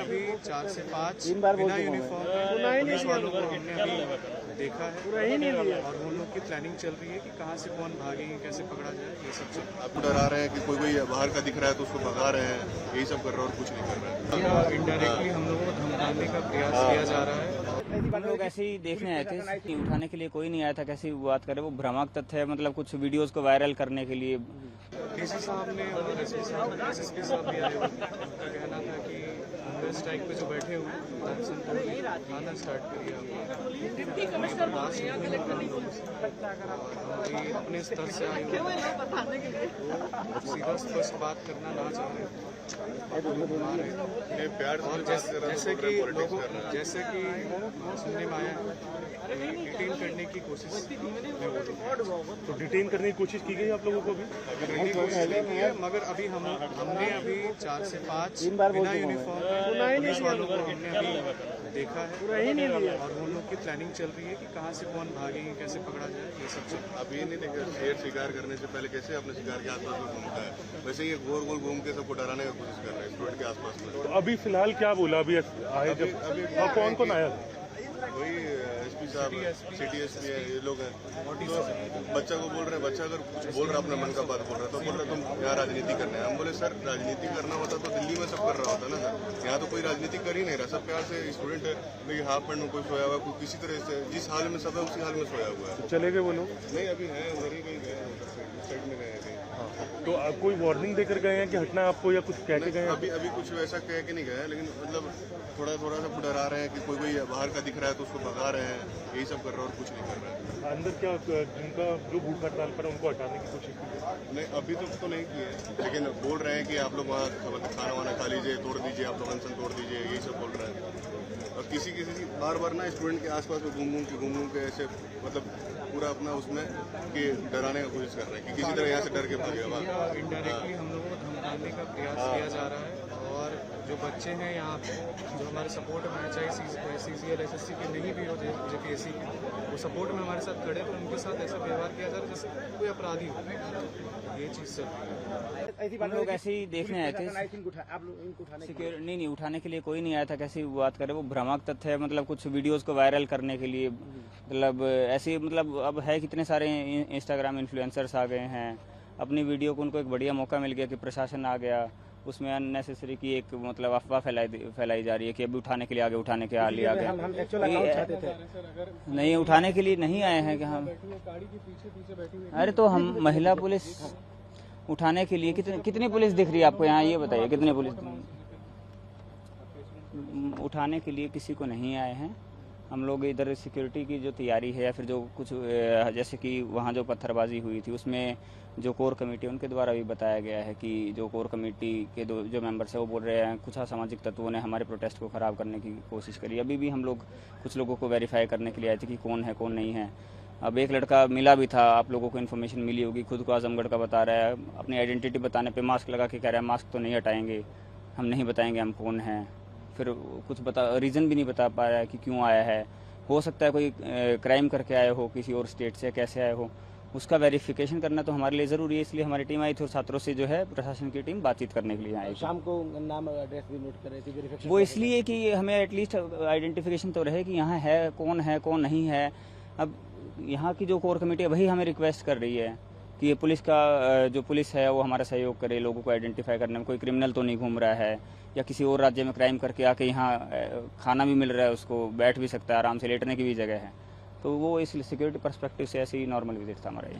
अभी 4 से 5 बिना यूनिफॉर्म पुलिस वालों को हमने अभी देखा है और वो लोग की प्लानिंग चल रही है कि कहाँ से कौन भागेंगे, कैसे पकड़ा जाए, ये सब चल रहा है। आपको डरा रहे हैं कि कोई बाहर का दिख रहा है तो उसको भगा रहे हैं, यही सब कर रहे हैं और कुछ नहीं कर रहे हैं। इनडायरेक्टली हम लोगों को धमकाने का प्रयास किया जा रहा है। हम लोग ऐसे ही देखने आए थे, उठाने के लिए कोई नहीं आया था। कैसी बात करे, वो भ्रामक तथ्य है, मतलब कुछ वीडियोस को वायरल करने के लिए। डीसी साहब ने और एसपी साहब भी आए हुए, उनका कहना था कि हंगर स्ट्राइक पे जो बैठे हुए हैं आना स्टार्ट करिए हमारी अपने स्तर से आए हुए सीधा स्पष्ट बात करना ना चाह रहे और जैसे कि सुनने में आया डिटेन करने की कोशिश तो डिटेन करने की कोशिश की गई आप लोगों को भी? मगर अभी हमने अभी 4 से 5 बिना यूनिफॉर्म पुलिस वालों को हमने अभी देखा है और वो लोग की प्लानिंग चल रही है कि कहाँ से कौन भागेंगे, कैसे पकड़ा जाए, ये सब चल। अभी नहीं देखा, शेर शिकार करने से पहले कैसे अपने शिकार के आसपास में घूमता है, वैसे ये गोल गोल घूम के सबको डराने की कोशिश कर रहे हैं स्टूडेंट के आसपास में। तो अभी फिलहाल क्या बोला? अभी आए जब और कौन कौन आया? वही एसपी साहब, सिटी एसपी है, ये लोग हैं। तो बच्चा को बोल रहे हैं, बच्चा अगर कुछ बोल रहा है अपने मन का बात बोल रहा है तो बोल रहे तुम यहाँ राजनीति करना है। हम बोले सर राजनीति करना होता तो दिल्ली में सब कर रहा होता ना सर, यहाँ तो कोई राजनीति कर ही नहीं रहा। सब प्यार से स्टूडेंट है, हाफ पैंट में कोई सोया हुआ, कोई किसी तरह से जिस हाल में सब है उसी हाल में सोया हुआ है। चले गए वो लोग? नहीं अभी है, उधर ही कहीं गए, साइड में गए कहीं। तो कोई वार्निंग देकर गए हैं कि हटना आपको, या कुछ कह के गए हैं? अभी कुछ वैसा कह के नहीं गए, लेकिन मतलब थोड़ा सा डरा रहे हैं कि कोई बाहर का दिख रहा है तो उसको भगा रहे हैं, यही सब कर रहे हैं और कुछ नहीं कर रहे हैं। अंदर क्या जिनका जो भूख हड़ताल पर है उनको हटाने की कोशिश की? नहीं अभी तो नहीं की है, लेकिन बोल रहे हैं कि आप लोग वहाँ खाना वाना खा लीजिए, तोड़ दीजिए, आप लोग अनशन तोड़ दीजिए, यही सब बोल रहे हैं। और किसी बार ना स्टूडेंट के आसपास में घूम के ऐसे मतलब पूरा अपना उसमें कि डराने की कोशिश कर रहे हैं कि किसी तरह यहाँ से डर के भागेगा। इनडायरेक्टली हम लोगों को धमकाने का प्रयास किया जा रहा है और जो बच्चे हैं यहाँ पे जो हमारे सपोर्ट में है, चाहे CCL SSC के नहीं भी हो, JPSC के, वो सपोर्ट में हमारे साथ खड़े, तो उनके साथ ऐसा व्यवहार किया जा रहा है जैसे कोई अपराधी हो, ये चीज़ चल रही है। हम लोग ऐसे ही देखने आए थे, नहीं उठाने के लिए कोई नहीं आया था। कैसी बात करे, वो भ्रामक तथ्य है, मतलब कुछ वीडियोस को वायरल करने के लिए। मतलब ऐसे मतलब अब है कितने सारे इंस्टाग्राम इन्फ्लुएंसर्स आ गए हैं, अपनी वीडियो को उनको एक बढ़िया मौका मिल गया कि प्रशासन आ गया, उसमें अननेसेसरी की एक मतलब अफवाह फैलाई जा रही है कि अभी उठाने के लिए आगे, उठाने के लिए आ गए। नहीं उठाने के लिए नहीं आए हैं कि हम, अरे तो हम महिला पुलिस उठाने के लिए कितनी पुलिस दिख रही है आपको यहाँ, ये बताइए कितनी पुलिस? उठाने के लिए किसी को नहीं आए हैं हम लोग। इधर सिक्योरिटी की जो तैयारी है या फिर जो कुछ जैसे कि वहाँ जो पत्थरबाजी हुई थी उसमें जो कोर कमेटी उनके द्वारा भी बताया गया है कि जो कोर कमेटी के जो मेंबर्स हैं वो बोल रहे हैं कुछ असामाजिक तत्वों ने हमारे प्रोटेस्ट को ख़राब करने की कोशिश करी। अभी भी हम लोग कुछ लोगों को वेरीफाई करने के लिए आए थे कि कौन है कौन नहीं है। अब एक लड़का मिला भी था, आप लोगों को इन्फॉर्मेशन मिली होगी, खुद को आजमगढ़ का बता रहा है, अपनी आइडेंटिटी बताने पे मास्क लगा के कह रहा है मास्क तो नहीं हटाएंगे, हम नहीं बताएंगे हम कौन हैं। फिर कुछ रीज़न भी नहीं बता पा रहा है कि क्यों आया है। हो सकता है कोई क्राइम करके आए हो किसी और स्टेट से, कैसे आए हो, उसका वेरिफिकेशन करना तो हमारे लिए ज़रूरी है। इसलिए हमारी टीम आई थी और छात्रों से जो है प्रशासन की टीम बातचीत करने के लिए आई। शाम को नाम एड्रेस भी नोट कर रही थी, वेरिफिकेशन वो इसलिए कि हमें एटलीस्ट आइडेंटिफिकेशन तो रहे कि यहाँ है कौन नहीं है। अब यहाँ की जो कोर कमेटी है वही हमें रिक्वेस्ट कर रही है कि ये पुलिस का जो पुलिस है वो हमारा सहयोग करे, लोगों को आइडेंटिफाई करने में। कोई क्रिमिनल तो नहीं घूम रहा है या किसी और राज्य में क्राइम करके आके यहाँ खाना भी मिल रहा है, उसको बैठ भी सकता है, आराम से लेटने की भी जगह है। तो वो इस सिक्योरिटी पर्सपेक्टिव से ऐसे ही नॉर्मल विजिट था हमारा ये।